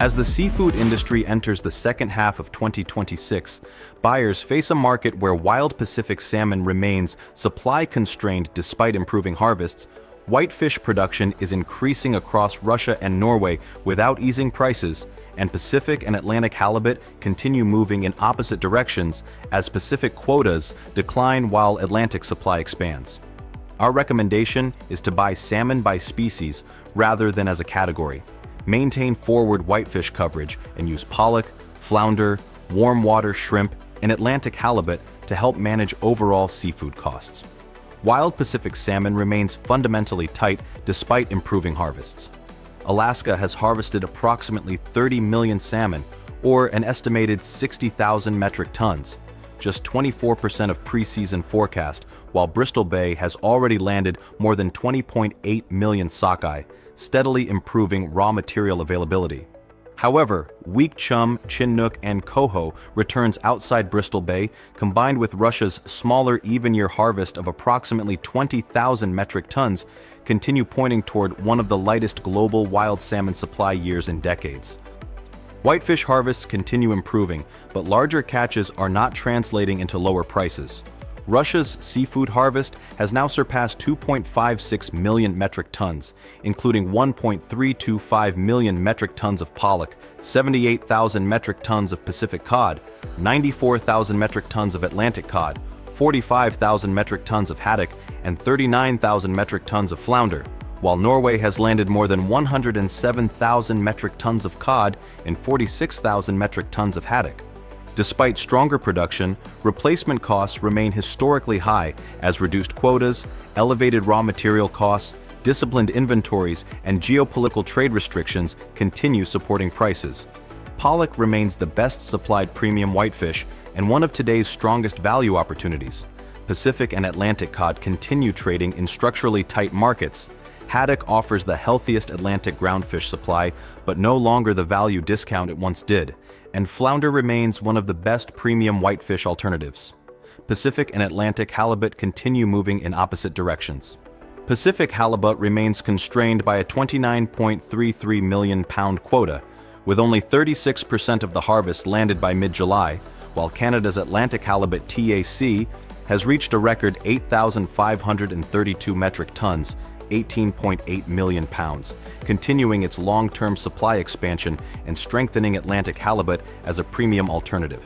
As the seafood industry enters the second half of 2026, buyers face a market where wild Pacific salmon remains supply-constrained despite improving harvests. Whitefish production is increasing across Russia and Norway without easing prices, and Pacific and Atlantic halibut continue moving in opposite directions as Pacific quotas decline while Atlantic supply expands. Our recommendation is to buy salmon by species rather than as a category. Maintain forward whitefish coverage and use pollock, flounder, warm water shrimp, and Atlantic halibut to help manage overall seafood costs. Wild Pacific salmon remains fundamentally tight despite improving harvests. Alaska has harvested approximately 30 million salmon, or an estimated 60,000 metric tons, just 24% of preseason forecast, while Bristol Bay has already landed more than 20.8 million sockeye, steadily improving raw material availability. However, weak chum, chinook, and coho returns outside Bristol Bay, combined with Russia's smaller even-year harvest of approximately 20,000 metric tons, continue pointing toward one of the lightest global wild salmon supply years in decades. Whitefish harvests continue improving, but larger catches are not translating into lower prices. Russia's seafood harvest has now surpassed 2.56 million metric tons, including 1.325 million metric tons of pollock, 78,000 metric tons of Pacific cod, 94,000 metric tons of Atlantic cod, 45,000 metric tons of haddock, and 39,000 metric tons of flounder, while Norway has landed more than 107,000 metric tons of cod and 46,000 metric tons of haddock. Despite stronger production, replacement costs remain historically high as reduced quotas, elevated raw material costs, disciplined inventories, and geopolitical trade restrictions continue supporting prices. Pollock remains the best supplied premium whitefish and one of today's strongest value opportunities. Pacific and Atlantic cod continue trading in structurally tight markets. Haddock offers the healthiest Atlantic groundfish supply, but no longer the value discount it once did, and flounder remains one of the best premium whitefish alternatives. Pacific and Atlantic halibut continue moving in opposite directions. Pacific halibut remains constrained by a 29.33 million pound quota, with only 36% of the harvest landed by mid-July, while Canada's Atlantic halibut TAC has reached a record 8,532 metric tons, 18.8 million pounds, continuing its long-term supply expansion and strengthening Atlantic halibut as a premium alternative.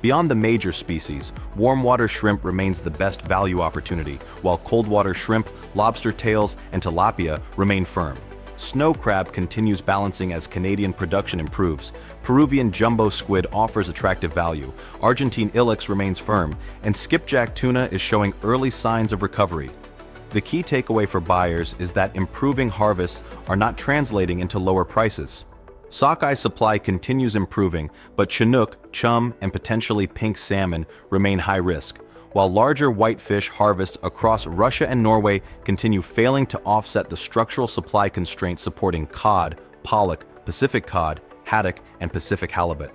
Beyond the major species, warm water shrimp remains the best value opportunity, while cold water shrimp, lobster tails, and tilapia remain firm. Snow crab continues balancing as Canadian production improves. Peruvian jumbo squid offers attractive value. Argentine ilex remains firm, and skipjack tuna is showing early signs of recovery. The key takeaway for buyers is that improving harvests are not translating into lower prices. Sockeye supply continues improving, but Chinook, chum, and potentially pink salmon remain high risk, while larger whitefish harvests across Russia and Norway continue failing to offset the structural supply constraints supporting cod, pollock, Pacific cod, haddock, and Pacific halibut.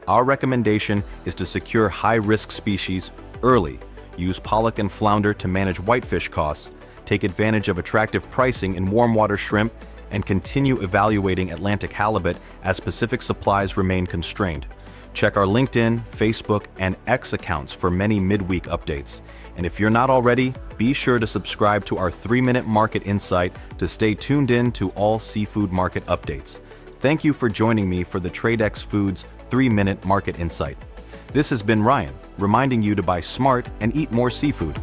Our recommendation is to secure high-risk species early, use pollock and flounder to manage whitefish costs, take advantage of attractive pricing in warm water shrimp, and continue evaluating Atlantic halibut as Pacific supplies remain constrained. Check our LinkedIn, Facebook, and X accounts for many midweek updates. And if you're not already, be sure to subscribe to our 3-Minute Market Insight to stay tuned in to all seafood market updates. Thank you for joining me for the Tradex Foods 3-Minute Market Insight. This has been Ryan, reminding you to buy smart and eat more seafood.